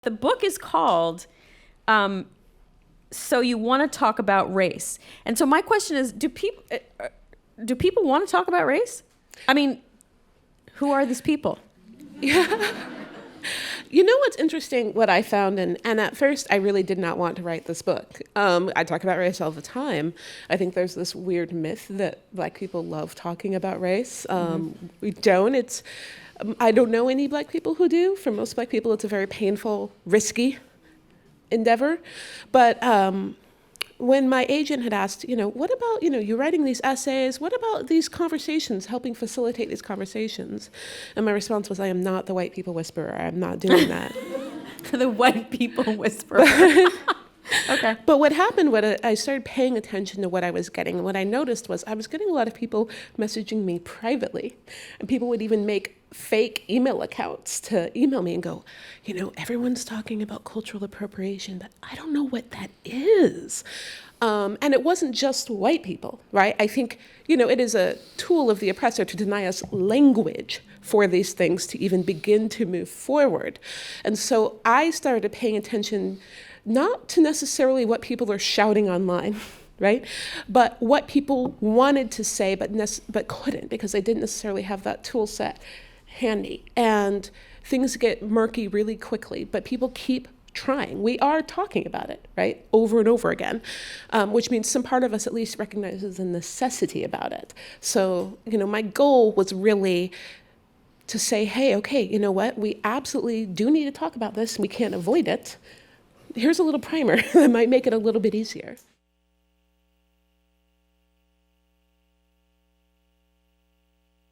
The book is called So You Want to Talk About Race. And so my question is, do people want to talk about race? I mean, who are these people? Yeah. You know what's interesting, what I found, and at first I really did not want to write this book. I talk about race all the time. I think there's this weird myth that Black people love talking about race. We don't. I don't know any Black people who do. For most Black people, it's a very painful, risky endeavor. But when my agent had asked, what about, you're writing these essays, what about these conversations, helping facilitate these conversations? And my response was, I am not the white people whisperer. I'm not doing that. The white people whisperer. Okay. But what happened was I started paying attention to what I was getting. And what I noticed was I was getting a lot of people messaging me privately. And people would even make fake email accounts to email me and go, everyone's talking about cultural appropriation, but I don't know what that is. And it wasn't just white people, right? I think, it is a tool of the oppressor to deny us language for these things to even begin to move forward. And so I started paying attention not to necessarily what people are shouting online, right? But what people wanted to say but couldn't because they didn't necessarily have that tool set handy. And things get murky really quickly, but people keep trying. We are talking about it, right? Over and over again, which means some part of us at least recognizes the necessity about it. So, my goal was really to say, hey, okay, you know what? We absolutely do need to talk about this. We can't avoid it. Here's a little primer that might make it a little bit easier.